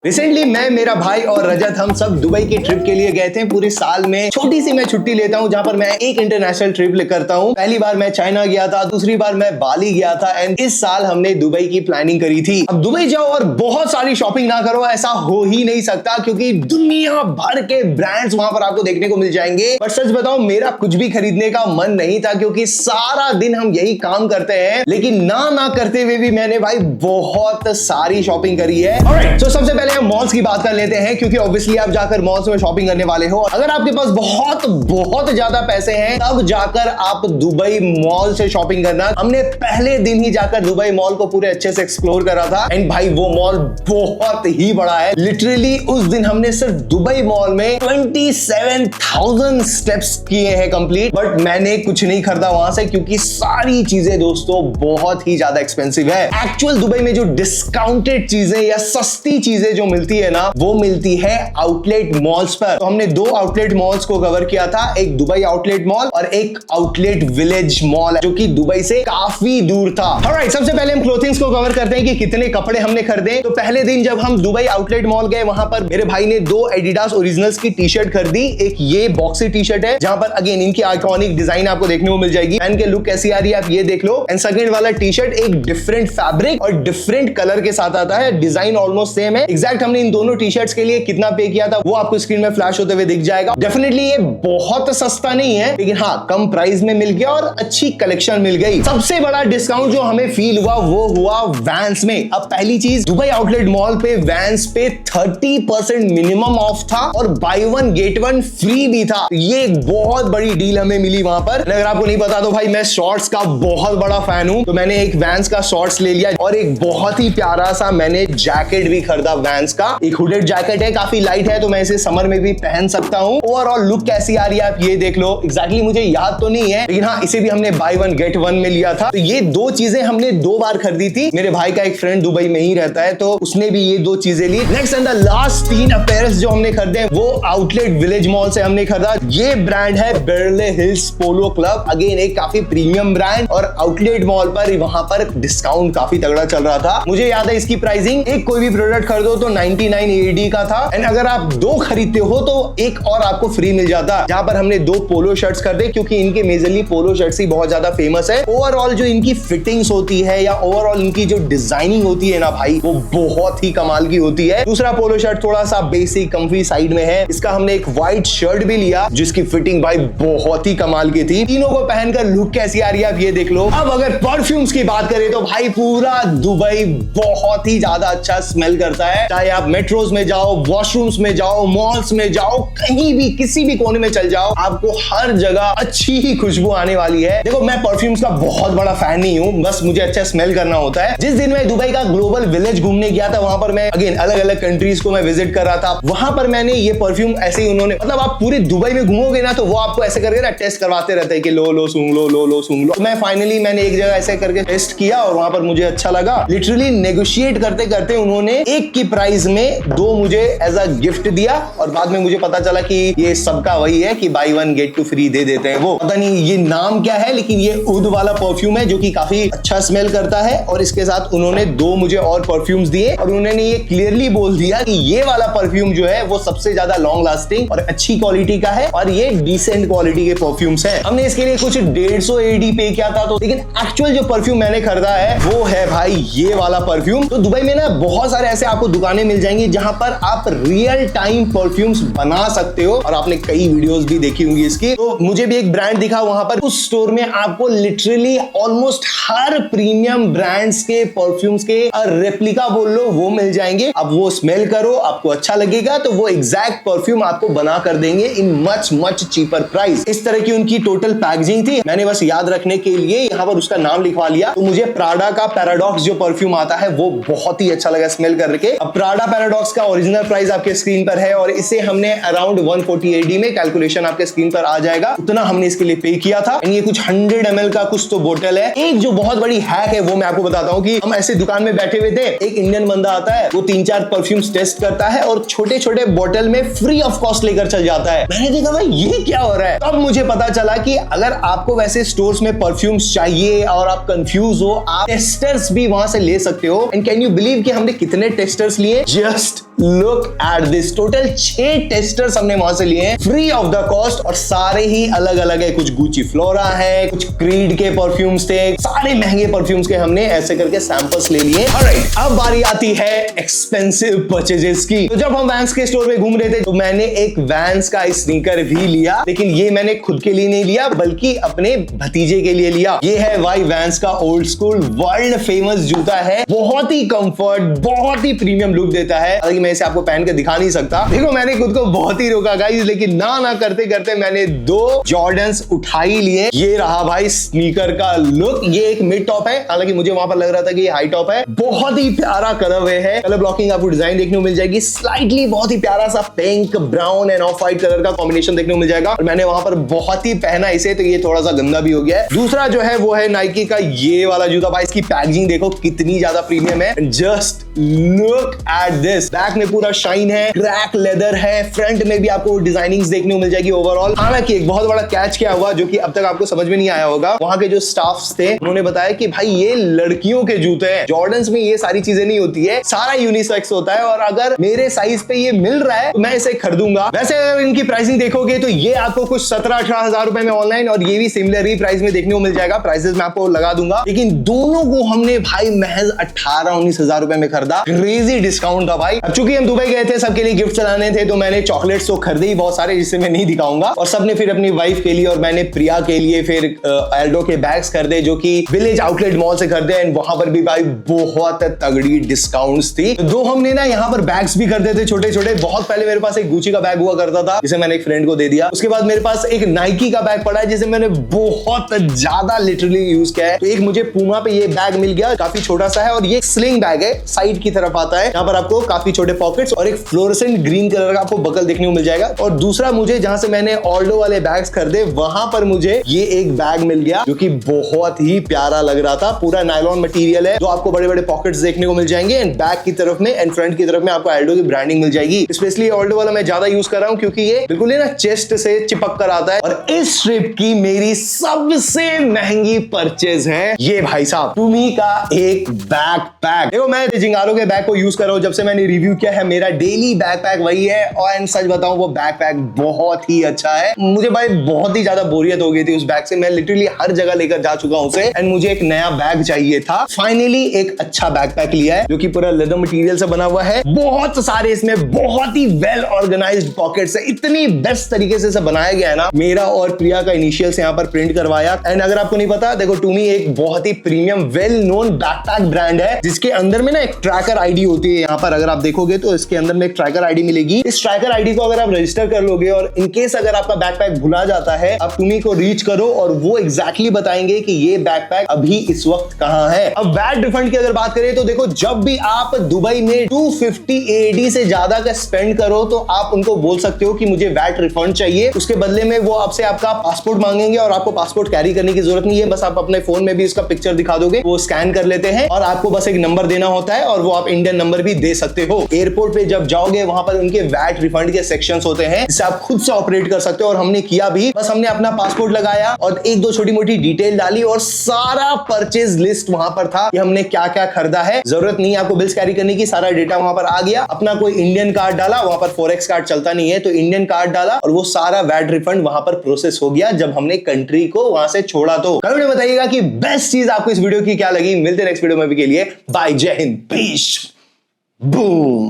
Recently मैं, मेरा भाई और रजत हम सब दुबई की ट्रिप के लिए गए थे। पूरे साल में छोटी सी मैं छुट्टी लेता हूँ जहाँ पर मैं एक इंटरनेशनल ट्रिप करता हूँ। पहली बार मैं चाइना गया था, दूसरी बार मैं बाली गया था एंड इस साल हमने दुबई की प्लानिंग करी थी। अब दुबई जाओ और बहुत सारी शॉपिंग ना करो, ऐसा हो ही नहीं सकता क्योंकि दुनिया भर के ब्रांड्स वहां पर आपको देखने को मिल जाएंगे। पर सच बताओ, मेरा कुछ भी खरीदने का मन नहीं था क्योंकि सारा दिन हम यही काम करते हैं, लेकिन ना करते हुए भी मैंने भाई बहुत सारी शॉपिंग करी है। तो सबसे पहले हम मॉल्स की बात कर लेते हैं क्योंकि ऑब्वियसली आप जाकर मॉल्स में शॉपिंग करने वाले हो। अगर आपके पास बहुत ज्यादा पैसे हैं तब जाकर आप दुबई मॉल से शॉपिंग करना। हमने पहले दिन ही जाकर दुबई मॉल को पूरे अच्छे से एक्सप्लोर करा था एंड भाई वो मॉल बहुत ही बड़ा है। लिटरली उस दिन हमने सिर्फ दुबई मॉल में 27,000 स्टेप्स किए हैं कंप्लीट, बट मैंने कुछ नहीं खरीदा वहां से क्योंकि सारी चीजें दोस्तों बहुत ही ज्यादा एक्सपेंसिव है। एक्चुअल दुबई में जो डिस्काउंटेड चीजें या सस्ती चीजें जो मिलती है ना, वो मिलती है आउटलेट मॉल्स पर। तो हमने दो आउटलेट मॉल्स को कवर किया था, एक दुबई आउटलेट मॉल और एक आउटलेट विलेज मॉल जो कि दुबई से काफी दूर था। ऑलराइट, सबसे पहले हम क्लोथिंग्स को कवर करते हैं कि कितने कपड़े हमने खरीदे। तो पहले दिन जब हम दुबई आउटलेट मॉल गए, वहां पर मेरे भाई ने दो एडिडास ओरिजिनल्स की टी शर्ट खरीदी। एक ये बॉक्सी टी शर्ट है जहां पर अगेन इनकी आइकॉनिक डिजाइन आपको देखने को मिल जाएगी। पहन के लुक कैसी आ रही है आप ये देख लो। एंड सेकंड वाला टी शर्ट एक डिफरेंट फैब्रिक और डिफरेंट कलर के साथ आता है, डिजाइन ऑलमोस्ट सेम है। एग्जैक्ट हमने इन दोनों टी शर्ट्स के लिए कितना पे किया था वो आपको स्क्रीन में फ्लैश होते हुए दिख जाएगा। डेफिनेटली ये बहुत सस्ता नहीं है, लेकिन हाँ कम प्राइस में मिल गया और अच्छी कलेक्शन मिल गई। सबसे बड़ा डिस्काउंट जो हमें फील हुआ वो हुआ वैंस में। अब पहली चीज, दुबई आउटलेट मॉल पे वैंस पे 30% मिनिमम ऑफ था और bye one get one free भी था। ये एक बहुत बड़ी डील हमें मिली वहां पर। अगर आपको नहीं पता तो भाई मैं शॉर्ट्स का बहुत बड़ा फैन हूं, तो मैंने एक वैंस का शॉर्ट्स ले लिया और एक बहुत ही प्यारा सा मैंने जैकेट भी खरीदा वैंस का। एक हुडेड जैकेट है, काफी लाइट है तो मैं इसे समर में भी पहन सकता हूं। ओवरऑल लुक कैसी आ रही है आप ये देख लो। एग्जैक्टली मुझे याद तो नहीं है, लेकिन हाँ इसे भी हमने बाय वन गेट वन में लिया था। तो ये दो चीजें हमने दो बार खरीदी थी। मेरे भाई का एक फ्रेंड दुबई में ही रहता है तो उसने भी ये दो चीजें ली। नेक्स्ट एंड द लास्ट तीन अपीयरेंस जो हमने खरीदे वो आउटलेट विलेज मॉल से हमने खरीदा। ये ब्रांड है बेवर्ली हिल्स पोलो क्लब। अगेन एक काफी प्रीमियम ब्रांड और आउटलेट मॉल पर वहां पर डिस्काउंट काफी तगड़ा चल रहा था। मुझे याद है इसकी प्राइसिंग, एक कोई भी प्रोडक्ट खरीदो तो 99 AED का था एंड अगर आप दो खरीदते हो तो एक और आपको फ्री मिल जाता। जहां पर हमने दो पोलो शर्ट्स खरीदे क्योंकि इनके मेजरली पोलो शर्ट्स ही बहुत ज्यादा फेमस है। ओवरऑल जो इनकी फिटिंग्स होती है या ओवरऑल इनकी जो डिजाइनिंग होती है ना भाई, वो बहुत ही कमाल की होती है। दूसरा पोलो शर्ट थोड़ा सा बेसिक कंफी साइड में है। इसका हमने एक व्हाइट शर्ट भी लिया जिसकी फिटिंग भाई बहुत ही कमाल की थी। तीनों को पहनकर लुक कैसी आ रही है आप ये देख लो। अब अगर परफ्यूम्स की बात करें तो भाई पूरा दुबई बहुत ही ज्यादा अच्छा स्मेल करता है। चाहे आप मेट्रोज में जाओ, वॉशरूम्स में जाओ, मॉल्स में जाओ, कहीं भी किसी भी कोने में चल जाओ, आपको हर जगह अच्छी ही खुशबू आने वाली है। देखो मैं परफ्यूम्स का बहुत बड़ा फैन नहीं हूं, बस मुझे अच्छा स्मेल करना होता है। जिस दिन मैं दुबई का ग्लोबल विलेज घूमने गया था वहां पर मैं अगेन अलग अलग कंट्रीज को मैं विजिट कर रहा था। वहां पर मैंने ये परफ्यूम ऐसे ही उन्होंने, मतलब आप पूरे दुबई में घूमोगे ना तो वो आपको ऐसे करके ना टेस्ट करवाते रहते हैं कि लो सूंघ लो सूंघ लो। मैं फाइनली मैंने एक जगह ऐसे करके टेस्ट किया और वहां पर मुझे अच्छा लगा। लिटरली नेगोशिएट करते करते उन्होंने एक की प्राइस में दो मुझे एज अ गिफ्ट दिया और बाद में मुझे पता चला कि ये सबका वही है कि buy one get two free दे देते हैं। वो पता नहीं ये नाम क्या है, लेकिन ये उद वाला परफ्यूम है जो कि काफी अच्छा स्मेल करता है और इसके साथ उन्होंने दो मुझे और परफ्यूम्स दिए और उन्होंने ये क्लियरली बोल दिया कि ये वाला परफ्यूम जो है वो सबसे ज्यादा लॉन्ग लास्टिंग और अच्छी क्वालिटी का है और ये डिसेंट क्वालिटी के परफ्यूम्स हैं। हमने इसके लिए कुछ 150 AED पे किया था, तो लेकिन एक्चुअल जो परफ्यूम मैंने खरीदा है वो है भाई ये वाला परफ्यूम। तो दुबई में ना बहुत सारे ऐसे आपको दुकानें मिल जाएंगी जहां पर आप रियल टाइम परफ्यूम्स बना सकते हो और आपने कई वीडियोस भी देखी होंगी इसकी। तो मुझे भी एक ब्रांड दिखा वहां पर, उस स्टोर में आपको लिटरली ऑलमोस्ट हर प्रीमियम ब्रांड्स के परफ्यूम्स के रेप्लिका बोल लो वो मिल जाएंगे। अब वो स्मेल करो, आपको अच्छा लगेगा तो वो एग्जैक्ट परफ्यूम आपको बना कर देंगे इन मच चीपर प्राइस। इस तरह की उनकी टोटल पैकेजिंग थी। मैंने बस याद रखने के लिए यहाँ पर उसका नाम लिखवा लिया। तो मुझे प्राडा का पैराडॉक्स जो परफ्यूम आता है वो बहुत ही अच्छा लगा स्मेल करके। अब प्राडा पैराडॉक्स का ओरिजिनल प्राइस आपके स्क्रीन पर है और इसे हमने अराउंड 140 AED में, कैलकुलेशन आपके स्क्रीन पर आ जाएगा, उतना हमने इसके लिए पे किया था। ये कुछ 100 ml का कुछ तो बोतल है। एक जो बहुत बड़ी हैक है वो मैं आपको बताता हूँ कि हम ऐसे दुकान में बैठे हुए थे, एक इंडियन बंदा आता है, वो 3-4 परफ्यूम्स टेस्ट करता है और छोटे छोटे बोतल में फ्री ऑफ कॉस्ट लेकर चल जाता है। मैंने देखा भाई ये क्या हो रहा है, तब मुझे पता चला कि अगर आपको वैसे स्टोर्स में परफ्यूम्स चाहिए और आप कंफ्यूज हो, आप टेस्टर्स भी वहां से ले सकते हो। एंड कैन यू बिलीव कि हमने कितने टेस्टर्स लिए? Just look at this, total 6 testers हमने वहां से लिए हैं फ्री ऑफ द कॉस्ट और सारे ही अलग अलग है। कुछ गुची फ्लोरा है, कुछ क्रीड के परफ्यूम्स थे, सारे महंगे परफ्यूम्स के हमने ऐसे करके सैंपल्स ले लिए। ऑलराइट, अब बारी आती है एक्सपेंसिव परचेजेस की। तो जब हम वैंस के स्टोर में घूम रहे थे तो मैंने एक वैंस का स्नीकर भी लिया, लेकिन ये मैंने खुद के लिए नहीं लिया बल्कि अपने भतीजे के लिए लिया। ये है भाई वैंस का ओल्ड स्कूल वर्ल्ड फेमस जूता है, बहुत ही कंफर्ट, बहुत ही प्रीमियम लुक देता है। हालांकि मैं इसे आपको पहन के दिखा नहीं सकता। देखो मैंने खुद को बहुत ही रोका गाइस, लेकिन ना करते करते मैंने 2 जॉर्डन्स उठा ही लिए। ये रहा भाई स्नीकर का लुक। ये एक मिड टॉप है, हालांकि मुझे वहां पर लग रहा था कि ये हाई टॉप है। बहुत ही प्यारा कलर है, कलर ब्लॉकिंग आपको डिजाइन देखने को मिल जाएगी, स्लाइटली बहुत ही प्यारा सा pink brown end of white colour का कॉम्बिनेशन देखने को मिल जाएगा। और मैंने वहां पर बहुत ही पहना इसे, तो ये थोड़ा सा गंदा भी हो गया है। दूसरा जो है वो है नाइकी का ये वाला जूता। भाई इसकी पैकेजिंग देखो कितनी ज्यादा प्रीमियम है। Just look at this, back में पूरा शाइन है, क्रैक लेदर है, फ्रंट में भी आपको डिजाइनिंग्स देखने को मिल जाएगी ओवरऑल। हालांकि एक बहुत बड़ा कैच क्या हुआ जो कि अब तक आपको समझ में नहीं आया होगा, वहां के जो स्टाफ्स थे उन्होंने बताया कि भाई ये लड़कियों के जूते हैं, जॉर्डन्स में ये सारी चीजें नहीं होती है, सारा यूनिसेक्स होता है और अगर मेरे साइज पे ये मिल रहा है तो मैं इसे खरीदूंगा। वैसे अगर इनकी प्राइसिंग देखोगे तो ये आपको कुछ 17-18 हजार रुपए में ऑनलाइन और ये भी सिमिलर ही प्राइस में देखने को मिल जाएगा। प्राइसेस मैं आपको लगा दूंगा, लेकिन दोनों को हमने भाई महज 18-19 हजार रुपए में खरीदा। क्रेजी डिस्काउंट था भाई। अब चूंकि हम दुबई गए थे, सबके लिए गिफ्ट चलाने थे, तो मैंने चॉकलेट्स तो खरीदे ही बहुत सारे, जिसे मैं नहीं दिखाऊंगा। और सबने फिर अपनी वाइफ के लिए और मैंने प्रिया के लिए फिर एल्डो के बैग्स खरीदे जो कि विलेज आउटलेट मॉल से खरीदे एंड वहां पर भी भाई बहुत तगड़ी डिस्काउंट्स थी। तो हमने ना यहाँ पर बैग्स भी खरीदे थे छोटे छोटे। बहुत पहले मेरे पास एक गुची का बैग हुआ करता था जिसे मैंने एक फ्रेंड को दे दिया। उसके बाद मेरे पास एक नाइकी का बैग पड़ा है जिसे मैंने बहुत ज्यादा लिटरली यूज किया है। तो एक मुझे पूमा पे ये बैग मिल गया, काफी छोटा सा है और ये स्लिंग बैग है, साइड की तरफ आता है। यहाँ पर आपको काफी छोटे पॉकेट्स और एक फ्लोरेसेंट ग्रीन कलर का आपको बकल देखने को मिल जाएगा। और दूसरा मुझे जहां से मैंने ऑल्डो वाले बैग्स खरीदे वहां पर मुझे ये एक बैग मिल गया जो कि बहुत ही प्यारा लग रहा था। पूरा नायलॉन मटेरियल है, जो आपको बड़े बड़े पॉकेट्स देखने को मिल जाएंगे एंड बैक की तरफ में एंड फ्रंट की तरफ में आपको ऑल्डो की ब्रांडिंग मिल जाएगी। स्पेशली ऑल्डो वाला मैं ज्यादा यूज कर रहा हूं क्योंकि ये बिल्कुल ना चेस्ट से चिपक कर आता है। और इस ट्रिप की मेरी सबसे महंगी परचेज है ये भाई साहब टूमी का एक बैकपैक। देखो मैं जिंगारो के बैग को यूज कर रहा हूं जब से मैंने रिव्यू किया है, मेरा डेली बैकपैक वही है। और सच बताऊं वो बैकपैक बहुत ही अच्छा है। मुझे भाई बहुत ही ज्यादा बोरियत हो गई थी उस बैग से, मैं लिटरली हर जगह लेकर जा चुका हूं उसे एंड मुझे एक नया बैग चाहिए था। फाइनली एक अच्छा बैकपैक लिया है जो कि पूरा लेदर मटेरियल से बना हुआ है। बहुत सारे इसमें बहुत ही वेल ऑर्गेनाइज्ड पॉकेट्स है, इतनी बेस्ट तरीके से बनाया गया है ना। मेरा और प्रिया का इनिशियल्स यहाँ पर प्रिंट करवाया। एंड अगर आपको नहीं पता, देखो टूमी एक बहुत ही premium well known backpack brand है जिसके अंदर में ना एक ट्रैकर आईडी होती है। यहाँ पर अगर आप देखोगे तो इसके अंदर में एक ट्रैकर आईडी मिलेगी। इस ट्रैकर आईडी को अगर आप रजिस्टर कर लोगे और इनकेस अगर आपका बैकपैक भुला जाता है, आप टूमी को रीच करो और वो एग्जैक्टली बताएंगे कि ये बैकपैक अभी इस वक्त कहां है। अब वैट रिफंड की अगर बात करें तो देखो जब भी आप दुबई में 250 AED से ज्यादा का स्पेंड करो तो आप उनको बोल सकते हो कि मुझे वैट रिफंड चाहिए। उसके बदले में वो आपसे आपका पासपोर्ट मांगेंगे और आपको पासपोर्ट कैरी करने की जरूरत नहीं है, बस आप अपने फोन में भी इसका पिक्चर दिखा दोगे, वो स्कैन कर लेते हैं और आपको बस एक नंबर देना होता है और वो आप इंडियन नंबर भी दे सकते हो। एयरपोर्ट पे जब जाओगे वहां पर उनके वैट रिफंड के सेक्शंस होते हैं जिससे आप खुद से ऑपरेट कर सकते हो और हमने किया भी। बस हमने अपना पासपोर्ट लगाया और एक दो छोटी मोटी डिटेल डाली और सारा परचेज लिस्ट वहां पर था कि हमने क्या क्या खरीदा है। जरूरत नहीं है आपको बिल्स कैरी करने की, सारा डेटा वहां पर आ गया। अपना कोई इंडियन कार्ड डाला, वहां पर फॉरेक्स कार्ड चलता नहीं है तो इंडियन कार्ड डाला और वो सारा वैट रिफंड वहां पर प्रोसेस हो गया जब हमने कंट्री को वहां से छोड़ा। तो कमेंट में बताइएगा कि बेस्ट चीज आपको इस वीडियो की क्या लगी। मिलते हैं नेक्स्ट वीडियो में, के लिए बाय, जय हिंद, पीस, बूम।